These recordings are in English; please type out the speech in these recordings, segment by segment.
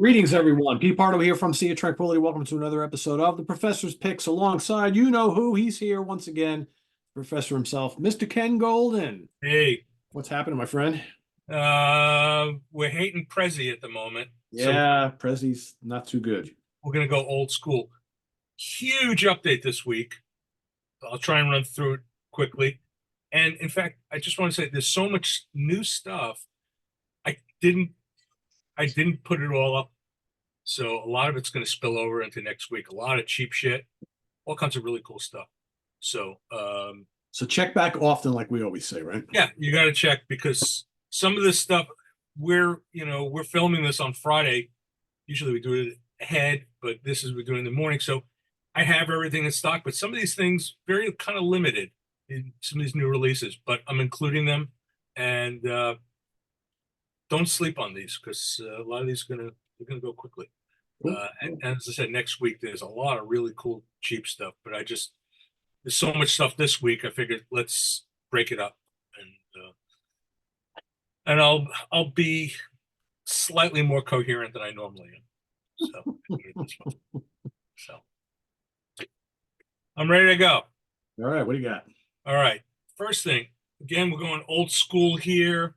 Greetings, everyone. Pete Pardo here from Sea of Tranquility. Welcome to another episode of the Professor's Picks. Alongside, you know who he's here once again, Professor himself, Mr. Ken Golden. Hey, What's happening, my friend? we're hating Prezi at the moment, so Yeah, Prezzi's not too good. we're gonna go old school. Huge update this week. I'll try and run through it quickly. And in fact, I just want to say there's so much new stuff. I didn't I didn't put it all up, so a lot of it's gonna spill over into next week. A lot of cheap shit, all kinds of really cool stuff. So So check back often, like we always say, right? yeah, you gotta check because some of this stuff we're filming this on Friday. Usually we do it ahead, but this is we're doing in the morning. So I have everything in stock, but some of these things very kind of limited in some of these new releases, but I'm including them. And don't sleep on these because a lot of these are gonna go quickly. Cool. And as I said, next week there's a lot of really cool cheap stuff, but there's so much stuff this week. I figured let's break it up and I'll be slightly more coherent than I normally am. So, so I'm ready to go. All right, what do you got? All right. First thing, again, we're going old school here.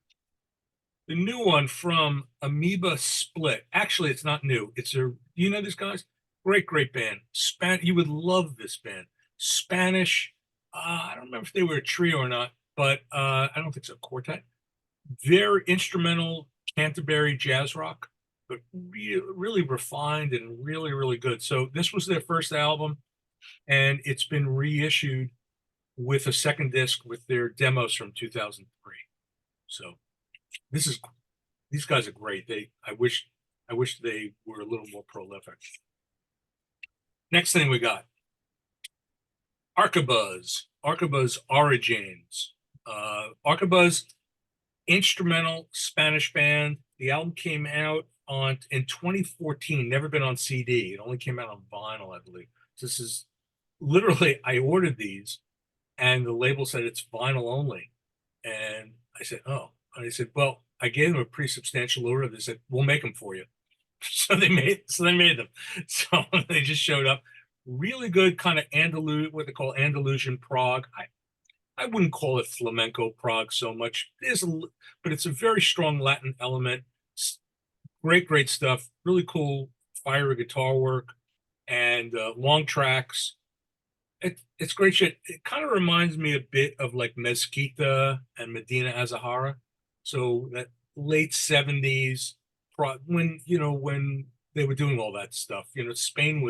The new one from Amoeba Split. Actually, it's not new. You know these guys? Great, great band. You would love this band. Spanish. I don't remember if they were a trio or not, but I don't think so. Quartet. Very instrumental Canterbury jazz rock, but really refined and really, really good. So this was their first album, and it's been reissued with a second disc with their demos from 2003. So this is these guys are great. I wish they were a little more prolific. Next thing we got Arquebuz Origins. Arquebuz instrumental Spanish band. The album came out in 2014, never been on CD. It only came out on vinyl, I believe. So this is literally I ordered these and the label said it's vinyl only. And I said, oh. And I said, well, I gave them a pretty substantial order. They said, we'll make them for you. So they made them. So they just showed up. Really good kind of what they call Andalusian prog. I wouldn't call it flamenco prog so much. But it's a very strong Latin element. Great, great stuff. Really cool fire guitar work and long tracks. It's great shit. It kind of reminds me a bit of like Mezquita and Medina Azahara. So that late 70s, when they were doing all that stuff. Spain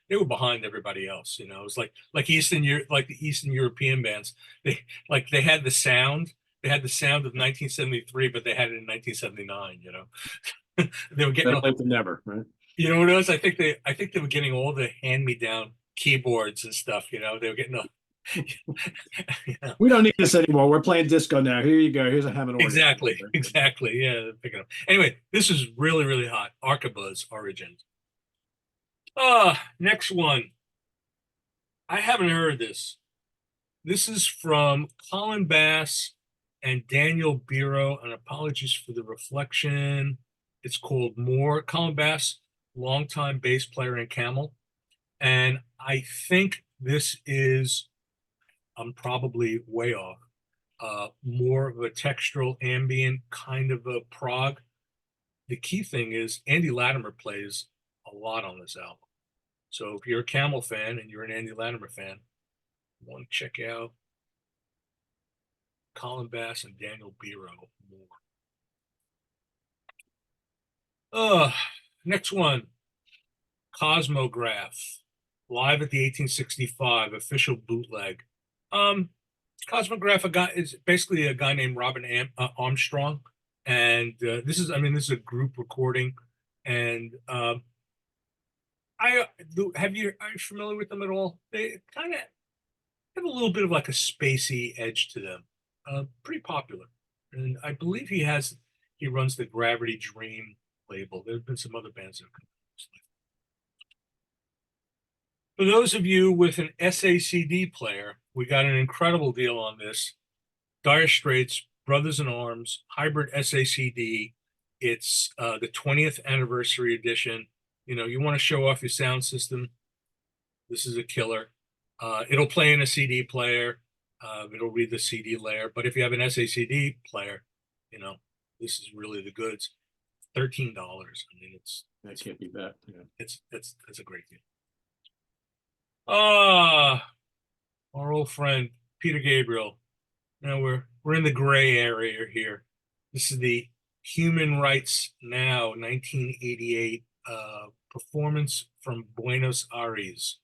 they were behind everybody else. It was like the Eastern European bands. They had the sound. They had the sound of 1973, but they had it in 1979. They were getting Better late than never, right? you know what it was? I think they were getting all the hand-me-down keyboards and stuff. They were getting you know. We don't need this anymore. We're playing disco now. Here you go. Here's a Hammond organ. Exactly. Yeah, they're picking up. Anyway, this is really, really hot. Arquebuz Origins. Next one. I haven't heard this. This is from Colin Bass and Daniel Biro, and apologies for the reflection. It's called More. Colin Bass, longtime bass player in Camel. And I think I'm probably way off, more of a textural ambient kind of a prog. The key thing is Andy Latimer plays a lot on this album. So if you're a Camel fan and you're an Andy Latimer fan, you want to check out Colin Bass and Daniel Biro more. Next one, Cosmograph, live at the 1865 official bootleg. Cosmograph is basically a guy named Robin Armstrong, and this is a group recording, and are you familiar with them at all? They kind of have a little bit of like a spacey edge to them. Pretty popular, and I believe he runs the Gravity Dream label. There have been some other bands that have come out. For those of you with an SACD player, we got an incredible deal on this. Dire Straits, Brothers in Arms, Hybrid SACD. It's the 20th anniversary edition. You know, you want to show off your sound system. This is a killer. It'll play in a CD player. It'll read the CD layer. But if you have an SACD player, you know, this is really the goods. $13. I mean, That can't be bad. Yeah. It's a great deal. Ah, our old friend Peter Gabriel. Now we're in the gray area here. This is the Human Rights Now 1988 performance from Buenos Aires.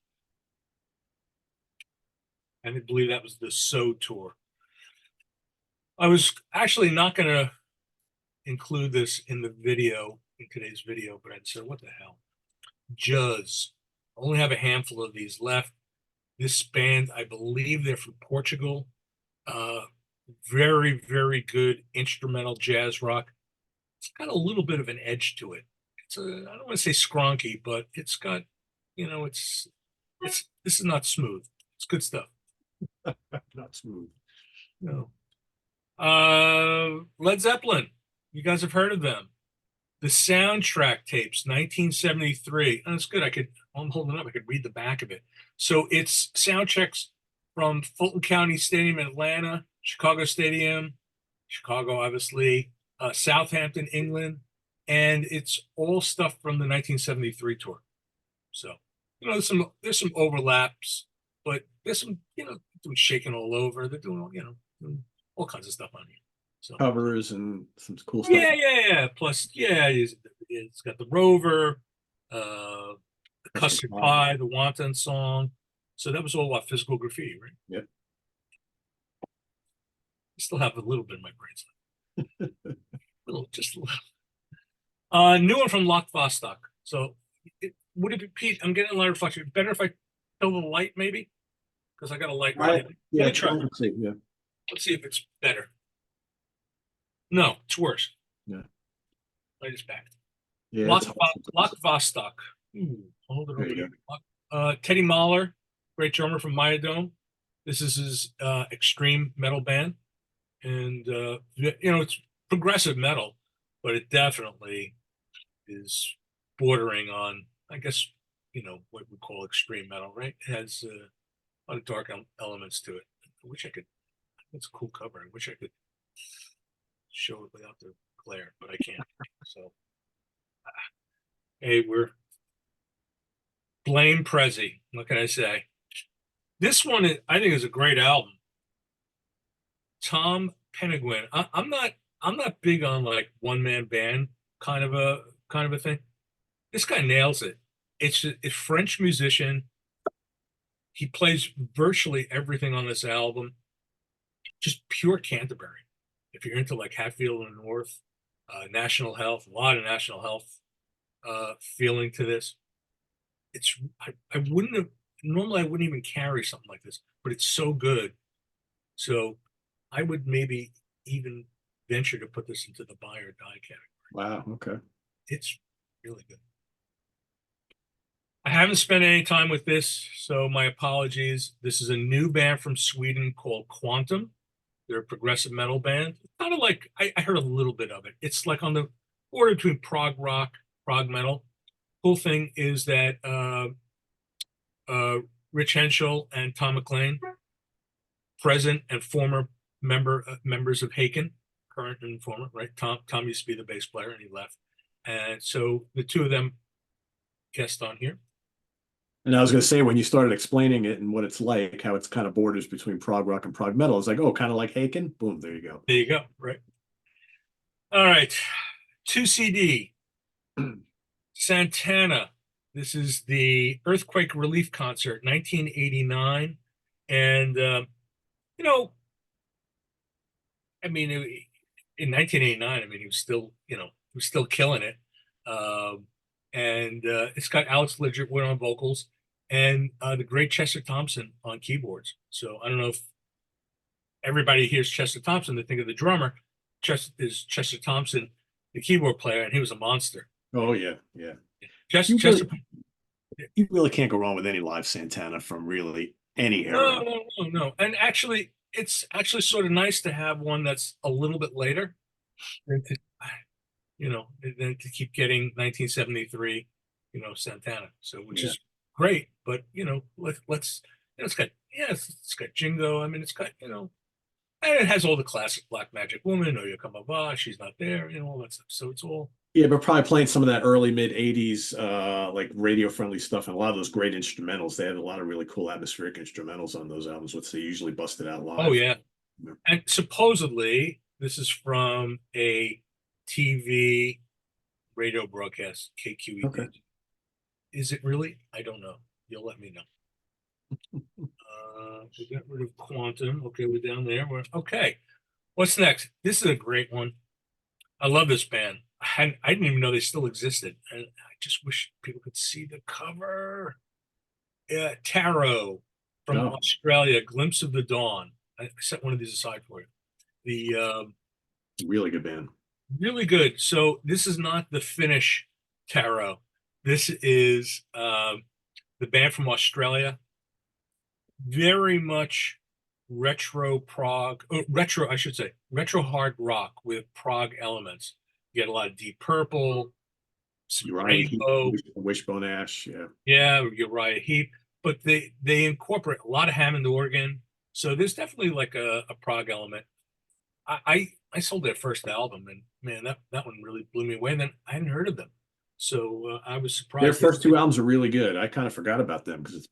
I believe that was the So tour. I was actually not going to include this in the video, in today's video, but I said, what the hell? Juzz. I only have a handful of these left. This band, I believe they're from Portugal. Very, very good instrumental jazz rock. It's got a little bit of an edge to it. I don't want to say skronky, but it's got, you know, this is not smooth. It's good stuff. Not smooth. No. Led Zeppelin. You guys have heard of them. The soundtrack tapes, 1973. And it's good. I'm holding up. I could read the back of it. So it's soundtracks from Fulton County Stadium in Atlanta, Chicago Stadium, Chicago, obviously, Southampton, England, and it's all stuff from the 1973 tour. So, you know, there's some overlaps, but there's some, you know, doing Shaking All Over. They're doing, you know, doing all kinds of stuff on here. So Covers and some cool stuff. yeah. Plus, yeah, it's got the Rover, the Custard Pie, the Wanton song. So that was all about physical graffiti, right? Yep. I still have a little bit in my brain. Just a little. New one from Lock Vostok. So would it be, Pete? I'm getting a light reflection. Better if I fill the light, maybe? Because I got a light right here. Yeah, Let me try. let's see. Yeah. Let's see if it's better. No, it's worse. Yeah. Light is back. Yeah. Lock Vostok. Hold it over here. Teddy Mahler, great drummer from Myodome. This is his extreme metal band. And, you know, it's progressive metal, but it definitely is bordering on, I guess, you know, what we call extreme metal, right? It has a lot of dark elements to it. I wish I could, it's a cool cover. I wish I could show it without the glare, but I can't. So, hey, we're blame Prezi. What can I say? This one, I think, is a great album. Tom Penguin. I'm not big on like one man band kind of a thing. This guy nails it. It's a French musician. He plays virtually everything on this album. Just pure Canterbury. If you're into like Hatfield and North, National Health, a lot of National Health feeling to this. I wouldn't have normally I wouldn't even carry something like this, but it's so good. So I would maybe even venture to put this into the buy or die category. Wow. Okay. It's really good. I haven't spent any time with this, so my apologies. This is a new band from Sweden called Quantum. They're a progressive metal band. Kind of like I heard a little bit of it. It's like on the border between prog rock, prog metal. Cool thing is that Rich Henschel and Tom McLean, present and former members of Haken, current and former, right? Tom used to be the bass player and he left. And so the two of them guest on here. And I was going to say, when you started explaining it and what it's like, how it's kind of borders between prog rock and prog metal, it's like, oh, kind of like Haken. Boom, there you go. There you go, right? All right, 2CD, Santana. This is the Earthquake Relief Concert, 1989. And, you know, I mean, in 1989, I mean, he was still, you know, he was still killing it. And it's got Alex Lidgerwood on vocals and the great Chester Thompson on keyboards. So I don't know if everybody hears Chester Thompson, they think of the drummer. Chester Thompson, the keyboard player, and he was a monster. Oh, yeah, yeah. You really can't go wrong with any live Santana from really any era. No. And actually, it's actually sort of nice to have one that's a little bit later. You you know, and then to keep getting 1973, you know, Santana. So, which Yeah. is great, but you know, let's you know, it's got it's got Jingo. I mean, it's got, you know, and it has all the classic Black Magic Woman, Oh You Come Ava, She's Not There, you know, all that stuff. So it's all Yeah, but probably playing some of that early mid 80s like radio friendly stuff and a lot of those great instrumentals. They had a lot of really cool atmospheric instrumentals on those albums, which they usually busted out oh live. yeah. Yeah. And supposedly this is from a TV radio broadcast, Okay. KQED. Is it really? I don't know. You'll let me know. We got rid of Quantum. Okay, we're down there. We're okay. What's next? This is a great one. I love this band. I didn't even know they still existed. And I just wish people could see the cover. Yeah, Tarot from Oh, Australia, Glimpse of the Dawn. I set one of these aside for you. The really good band. really good. So this is not the Finnish Tarot. This is the band from Australia. Very much retro prog, retro, I should say, retro hard rock with prog elements. You get a lot of Deep Purple, some Uriah Heep, Rainbow, Wishbone Ash. Yeah. yeah, Uriah Heep, but they incorporate a lot of Hammond organ. So there's definitely like a prog element. I sold their first album, and man, that one really blew me away. And then I hadn't heard of them, so I was Their surprised. first two albums are really good. I kind of forgot about them because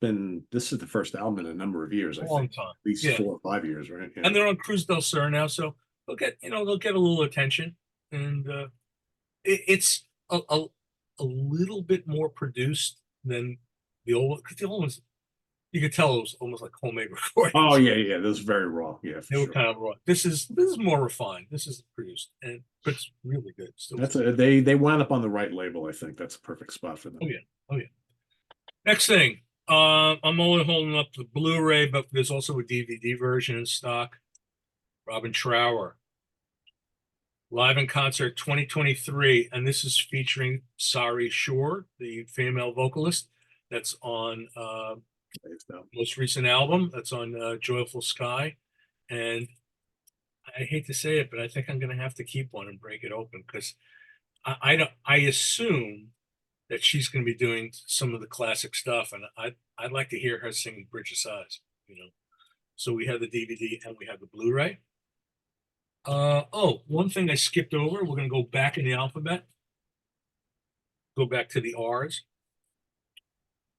this is the first album in a number of years, A I long think. time, At least yeah. 4 or 5 years, right? Yeah. And they're on Cruz del Sur now, so they'll get a little attention, and it's a little bit more produced than the old one. 'Cause the old ones, you could tell it was almost like homemade Oh recordings. yeah, yeah. Those are very raw. Yeah, for They were sure. kind of raw. This is more refined. This is produced, and but it's really good. Still, They wound up on the right label. I think that's a perfect spot for oh them. yeah, oh yeah. Next thing, I'm only holding up the Blu-ray, but there's also a DVD version in stock. Robin Trower, live in concert 2023, and this is featuring Sari Shore, the female vocalist. That's on most recent album. That's on Joyful Sky, and I hate to say it, but I think I'm going to have to keep one and break it open because I don't. I assume that she's going to be doing some of the classic stuff, and I'd like to hear her sing Bridge of Sighs. You know, so we have the DVD and we have the Blu-ray. Oh, one thing I skipped over. We're going to go back in the alphabet. Go back to the R's.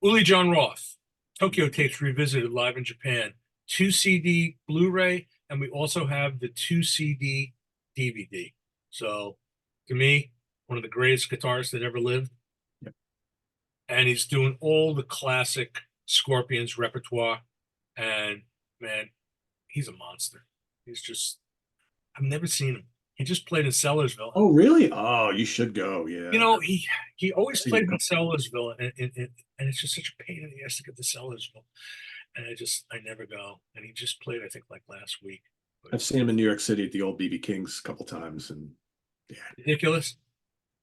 Uli John Roth, Tokyo Tapes Revisited live in Japan, 2 CD Blu-ray, and we also have the 2 CD DVD. So, to me, one of the greatest guitarists that ever lived. Yep. And he's doing all the classic Scorpions repertoire. And man, he's a monster. He's just, I've never seen him. He just played in Sellersville. Oh really? Oh, you should go. You Yeah. know, he always See you played in come. Sellersville, and it's just such a pain in the ass to get to Sellersville. And I never go. And he just played, I think, like last week. But I've seen him in New York City at the old BB King's a couple times, and yeah, ridiculous.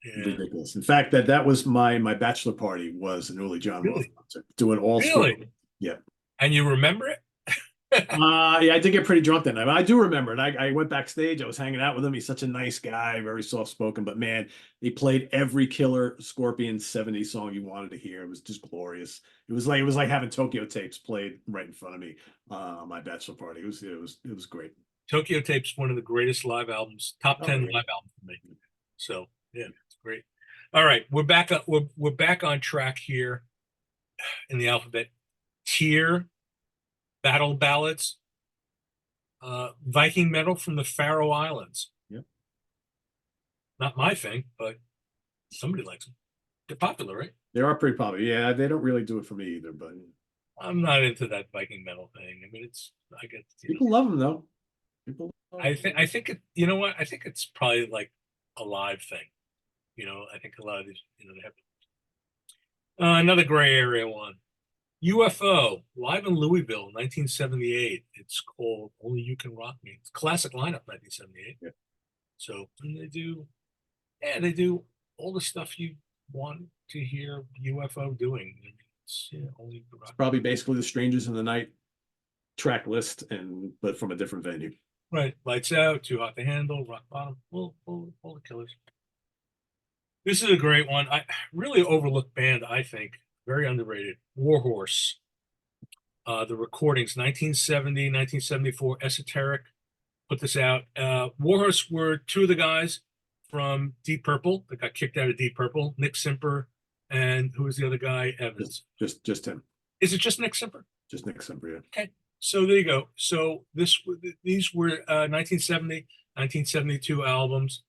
Yeah, ridiculous. In fact, that was my bachelor party was an Uli John Roth really, concert, doing all really. Scorpion. Yeah. And you remember it? Yeah, I did get pretty drunk that night. I do remember it. I went backstage. I was hanging out with him. He's such a nice guy, very soft spoken. But man, he played every killer Scorpion '70s song you wanted to hear. It was just glorious. It was like having Tokyo Tapes played right in front of me on my bachelor party. It was great. Tokyo Tapes, one of the greatest live albums, top Oh 10 yeah. live album for me. So yeah, it's great. All right, we're back. We're back on track here in the alphabet. Tier battle ballads. Viking metal from the Faroe Islands. Yep. Not my thing, but somebody likes them. They're popular, right? They are pretty popular. Yeah, they don't really do it for me either, but I'm not into that Viking metal thing. I mean, I get, people love them though. People love them. I think it, you know what? I think it's probably like a live thing. You know, I think a lot of these, they have another gray area one. UFO live in Louisville, 1978. It's called "Only You Can Rock Me." It's a classic lineup, 1978. Yeah. So and they do all the stuff you want to hear UFO doing. It's only you can rock. Probably basically the Strangers in the Night track list, but from a different venue. Right, Lights Out, Too Hot to Handle, Rock Bottom, all the killers. This is a great one. I really overlooked band, I think. Very underrated. Warhorse. The recordings, 1970, 1974, Esoteric put this out. Warhorse were two of the guys from Deep Purple that got kicked out of Deep Purple. Nick Simper and who was the other guy? Evans. Just him. Is it just Nick Simper? Just Nick Simper, yeah. Okay. So there you go. So these were 1970, 1972 albums.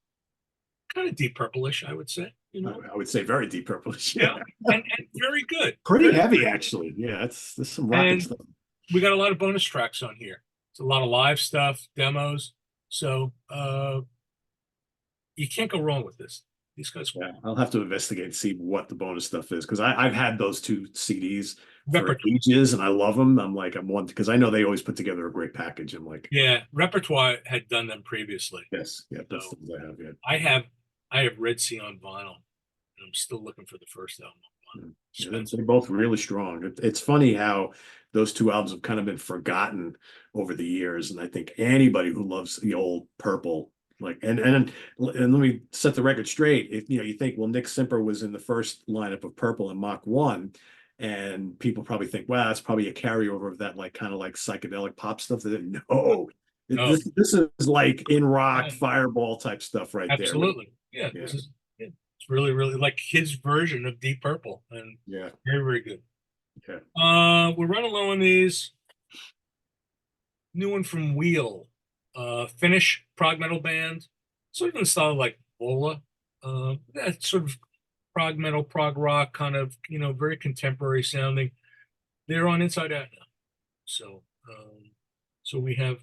Kind of Deep Purple-ish, I would say. You know, I would say very Deep Purple-ish. yeah, and very good. Pretty Very heavy, good. actually. Yeah, there's some rocking And stuff. we got a lot of bonus tracks on here. It's a lot of live stuff, demos. So you can't go wrong with this. These guys Yeah, I'll have to investigate and see what the bonus stuff is because I've had those two CDs for repertoire. ages and I love them. I'm one because I know they always put together a great package. I'm like, Yeah, Repertoire had done them previously. yes, yeah, that's So the ones I have. Yeah. I have Red Sea on vinyl, and I'm still looking for the first album on vinyl. Yeah, they're both really strong. It's funny how those two albums have kind of been forgotten over the years, and I think anybody who loves the old Purple, like, and let me set the record straight. If you think, well, Nick Simper was in the first lineup of Purple and Mach 1, and people probably think, well, that's probably a carryover of that, like kind of like psychedelic pop stuff. No, No, this is like in rock Fireball type stuff right there. absolutely. Yeah, Yeah. this is it's really, really like his version of Deep Purple, and Yeah. very, very good. Yeah. We're running low on these. New one from Wheel, Finnish prog metal band, sort of in the style like Vola. That sort of prog metal, prog rock, kind of very contemporary sounding. They're on Inside Out now, so so we have.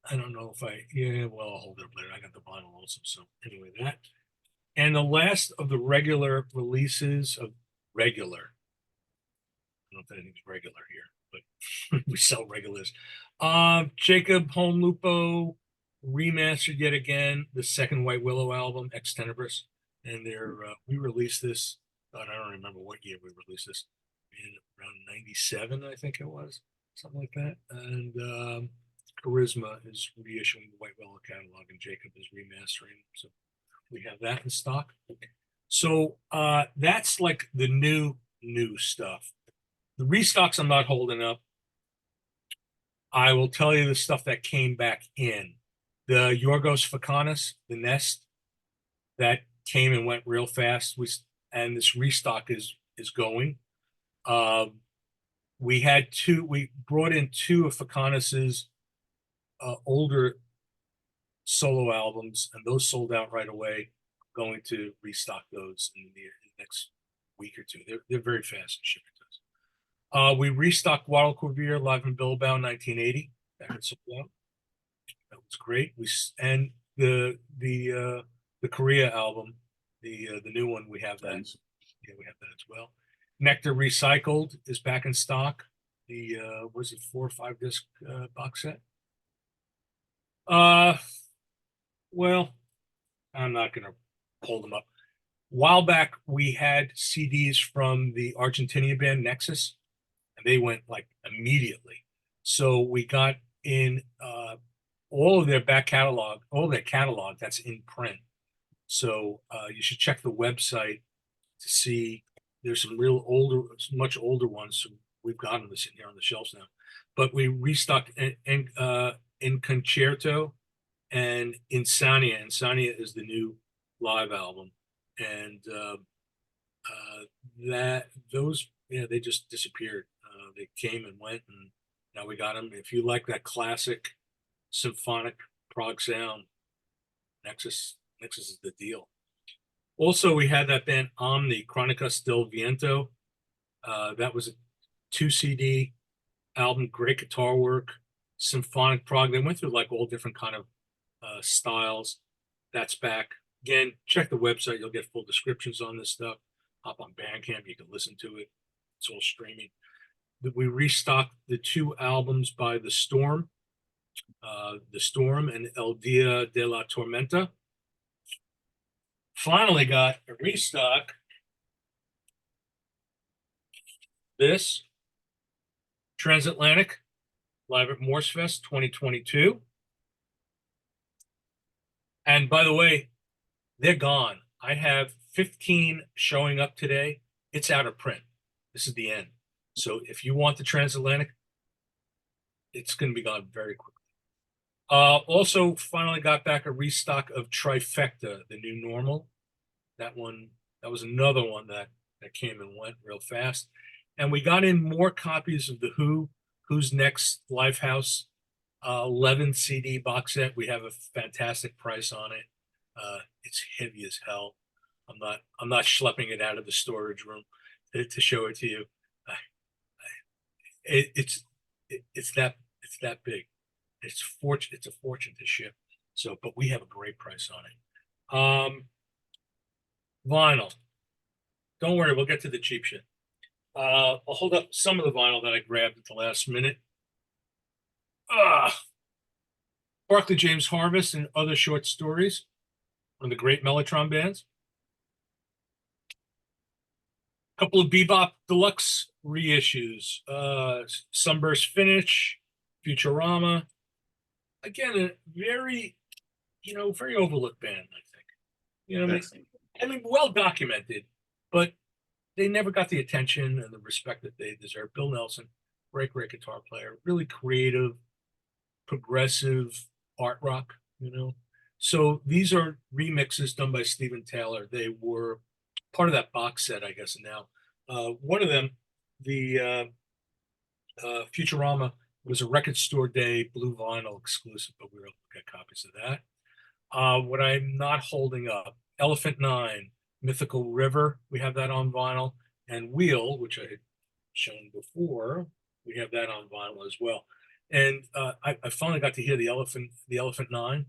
I don't know if well, I'll hold it up later. I got the vinyl also. So anyway, that. And the last of the regular releases of regular. I don't know if anything's regular here, but we sell regulars. Jacob Homelupo remastered yet again the second White Willow album, Ex Tenebris. And we released this, God, I don't remember what year we released this, in around 97, I think it was, something like that. And Charisma is reissuing the White Willow catalog, and Jacob is remastering. So we have that in stock. So that's like the new stuff. The restocks I'm not holding up. I will tell you the stuff that came back in. The Yorgos Fakanis, the Nest, that came and went real fast. And this restock is going. We brought in two of Fakanis's older solo albums, and those sold out right away. Going to restock those in the next week or two. They're very fast in shipping those. We restocked Guadalquivir live in Bilbao 1980. That had sold out. That was great. And the Korea album, the new one, we have that. Yeah, we have that as well. Nectar Recycled is back in stock. The was it 4 or 5 disc box set? Well, I'm not gonna hold them up. A while back, we had CDs from the Argentinian band Nexus, and they went like immediately. So we got in all of their back catalog, all their catalog that's in print. So you should check the website to see. There's some much older ones. So we've got them sitting here on the shelves now. But we restocked in Concerto and Insania. Insania is the new live album, and they just disappeared. They came and went, and now we got them. If you like that classic symphonic prog sound, Nexus is the deal. Also, we had that band Omni, Chronicas del Viento. That was a 2 CD album, great guitar work, symphonic prog. They went through like all different kind of styles. That's back. Again, check the website. You'll get full descriptions on this stuff. Hop on Bandcamp. You can listen to it. It's all streaming. We restocked the 2 albums by The Storm and El Dia de la Tormenta. Finally got a restock. This Transatlantic live at Morsefest 2022. And by the way, they're gone. I have 15 showing up today. It's out of print. This is the end. So if you want the transatlantic, it's going to be gone very quickly. Also, finally got back a restock of Trifecta, the new normal. That was another one that came and went real fast. And we got in more copies of the Who's Next Lifehouse 11 CD box set. We have a fantastic price on it. It's heavy as hell. I'm not schlepping it out of the storage room to show it to you. It's that big. It's a fortune to ship. So, but we have a great price on it. Vinyl. Don't worry, we'll get to the cheap shit. I'll hold up some of the vinyl that I grabbed at the last minute. Barclay James Harvest and Other Short Stories, one of the great Mellotron bands. A couple of Bebop Deluxe reissues. Sunburst Finish, Futurama. Again, a very, very overlooked band, I think. You know, I mean, well documented, but they never got the attention and the respect that they deserve. Bill Nelson, great guitar player, really creative, progressive art rock, So these are remixes done by Steven Taylor. They were part of that box set, I guess, now. One of them, the Futurama, was a Record Store Day blue vinyl exclusive, but we were able to get copies of that. What I'm not holding up, Elephant Nine, Mythical River, we have that on vinyl, and Wheel, which I had shown before, we have that on vinyl as well. And I finally got to hear the Elephant Nine.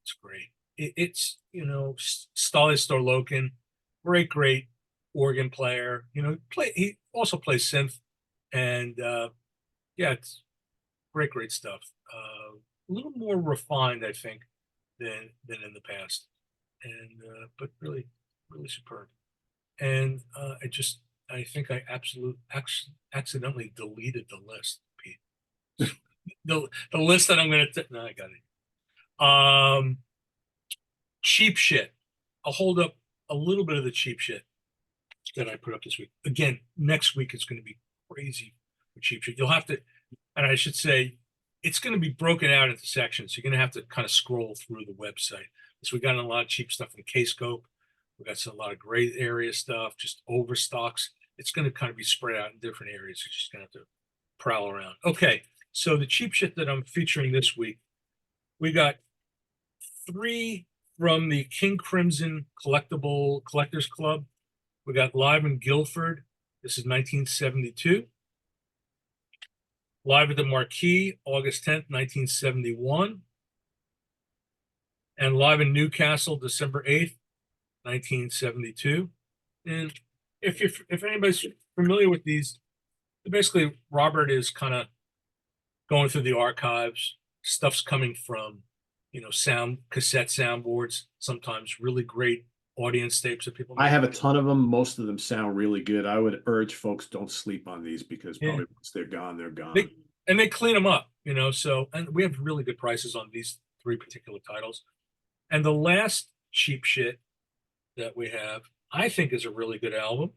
It's great. It's Stale Storlokin, great organ player. He also plays synth, and yeah, it's great stuff. A little more refined, I think, than in the past, and but really superb. And I think I accidentally deleted the list, Pete. the list that I'm gonna no, I got it. Cheap shit. I'll hold up a little bit of the cheap shit that I put up this week. Again, next week it's going to be crazy for cheap shit. You'll have to, and I should say, it's going to be broken out into sections. You're going to have to kind of scroll through the website. So we got a lot of cheap stuff in K-Scope. We got a lot of gray area stuff, just overstocks. It's going to kind of be spread out in different areas. You're just going to have to prowl around. Okay, so the cheap shit that I'm featuring this week, we got 3 from the King Crimson Collectors Club. We got Live in Guildford. This is 1972. Live at the Marquee, August 10th, 1971. And live in Newcastle, December 8th, 1972. And if anybody's familiar with these, basically Robert is kind of going through the archives. Stuff's coming from, cassette soundboards, sometimes really great audience tapes that people. I have a ton of them. Most of them sound really good. I would urge folks, don't sleep on these, because probably once they're gone, they're gone. They clean them up, so, and we have really good prices on these 3 particular titles. And the last cheap shit that we have, I think, is a really good album.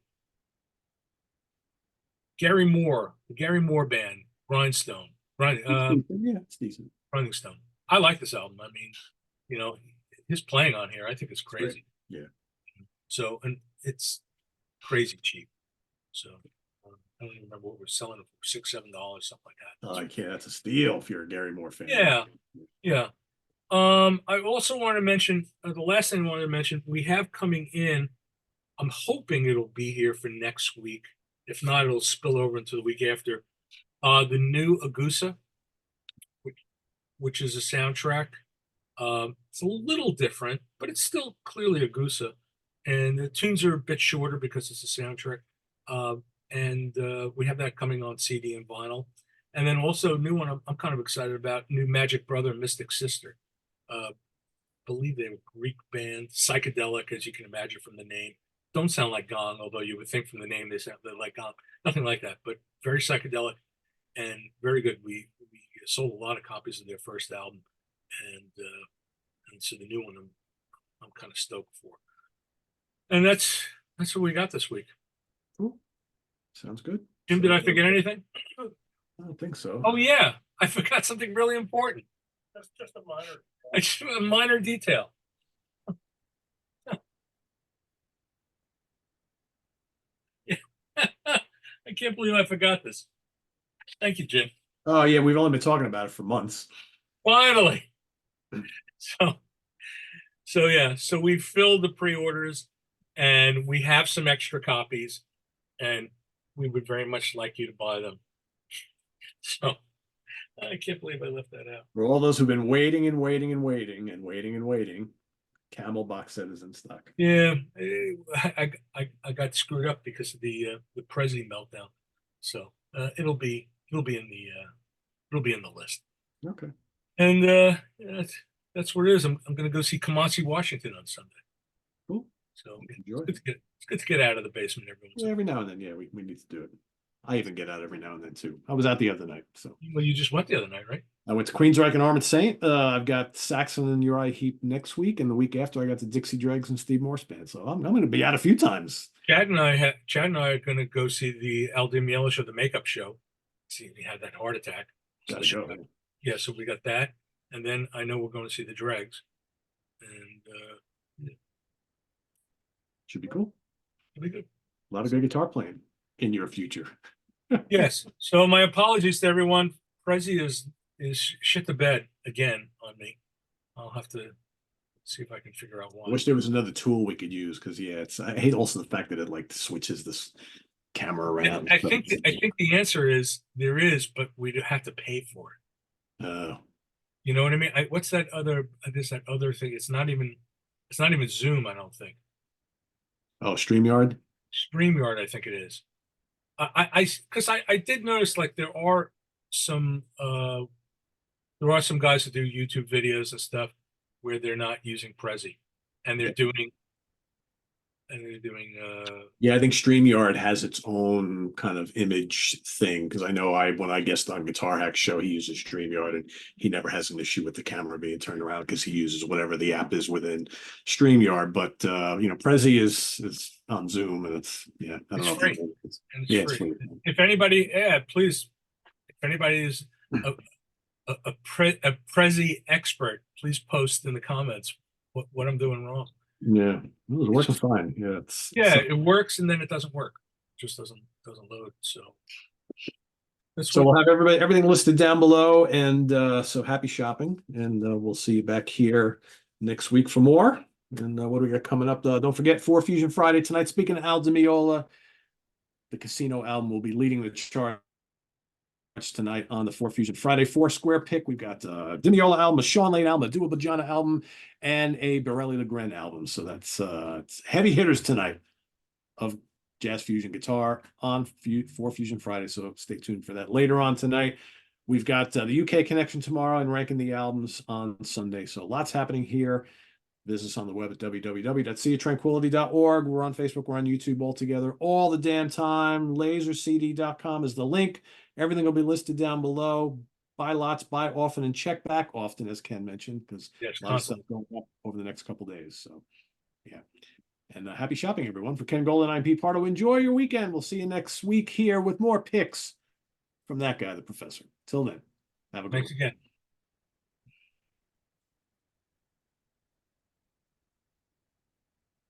Gary Moore, the Gary Moore Band, Grindstone. Yeah, it's decent. Grinding Stone. I like this album. I mean, his playing on here, I think it's crazy. Yeah. So, and it's crazy cheap. So I don't even remember what we're selling it for, $6, $7, something like that. Oh, I can't. That's a steal if you're a Gary Moore fan. Yeah. I also want to mention, the last thing I wanted to mention, we have coming in, I'm hoping it'll be here for next week. If not, it'll spill over into the week after. The new Agusa, which is a soundtrack. It's a little different, but it's still clearly Agusa. And the tunes are a bit shorter because it's a soundtrack. And we have that coming on CD and vinyl. And then also a new one I'm kind of excited about, new Magic Brother, Mystic Sister. Believe they were a Greek band, psychedelic, as you can imagine from the name. Don't sound like Gong, although you would think from the name they sound like Gong. Nothing like that, but very psychedelic and very good. We sold a lot of copies of their first album, and so the new one I'm kind of stoked for. And that's what we got this week. Cool. Sounds good. Jim, did I forget anything? I don't think so. Oh yeah, I forgot something really important. That's just a minor detail. I can't believe I forgot this. Thank you, Jim. Oh yeah, we've only been talking about it for months. Finally. So yeah, so we filled the pre-orders and we have some extra copies and we would very much like you to buy them. So I can't believe I left that out. For all those who've been waiting and waiting and waiting and waiting and waiting, Camel box set is in stock. Yeah, I got screwed up because of the Prezi meltdown. So it'll be in the list. Okay. And that's what it is. I'm gonna go see Kamasi Washington on Sunday. Cool. So Enjoy. it's good to get out of the basement every once in a while. Every now and then, yeah, we need to do it. I even get out every now and then too. I was out the other night, so Well, you just went the other night, right? I went to Queensryche and Armored Saint. I've got Saxon and Uriah Heep next week, and the week after I got the Dixie Dregs and Steve Morse band. So I'm going to be out a few times. Chad and I are going to go see the Al Di Meola show, the makeup show. See, he had that heart attack. Gotta So go. yeah, so we got that, and then I know we're going to see the Dregs, and Should be cool. it'll be good. A lot of good guitar playing in your future. Yes. So my apologies to everyone. Prezi is shit the bed again on me. I'll have to see if I can figure out why. I wish there was another tool we could use because yeah, I hate also the fact that it like switches this camera around. I think the answer is there is, but we have to pay for it. You know what I mean? What's that other? There's that other thing. It's not even Zoom. I don't think. Oh, StreamYard. StreamYard, I think it is. Because I did notice like there are some guys that do YouTube videos and stuff where they're not using Prezi and they're doing Yeah, I think StreamYard has its own kind of image thing because I know when I guest on Guitar Hack show, he uses StreamYard and he never has an issue with the camera being turned around because he uses whatever the app is within StreamYard. But Prezi is on Zoom and it's I don't know. Free. It's free. If anybody, please, if anybody is a Prezi expert, please post in the comments what I'm doing wrong. Yeah, it was working fine. Yeah, it works and then it doesn't work. It just doesn't load. So we'll have everything listed down below, and so happy shopping, and we'll see you back here next week for more. And what do we got coming up? Don't forget 4 Fusion Friday tonight. Speaking of Al Di Meola, the Casino album will be leading the charge tonight on the 4 Fusion Friday 4 Square pick. We've got Di Meola album, a Sean Lane album, a Dua Bajana album, and a Borelli LeGren album. So that's it's heavy hitters tonight of jazz fusion guitar on 4 Fusion Friday. So stay tuned for that later on tonight. We've got the UK connection tomorrow and ranking the albums on Sunday. So lots happening here. Visit us on the web at www.seaoftranquility.org. We're on Facebook. We're on YouTube all together all the damn time. Lasercd.com is the link. Everything will be listed down below. Buy lots, buy often, and check back often, as Ken mentioned, because a lot of stuff going up over the next couple of days. So, yeah. And happy shopping, everyone. For Ken Golden, I'm Pete Pardo. Enjoy your weekend. We'll see you next week here with more picks from that guy, the professor. Till then, have a good one. Thanks again.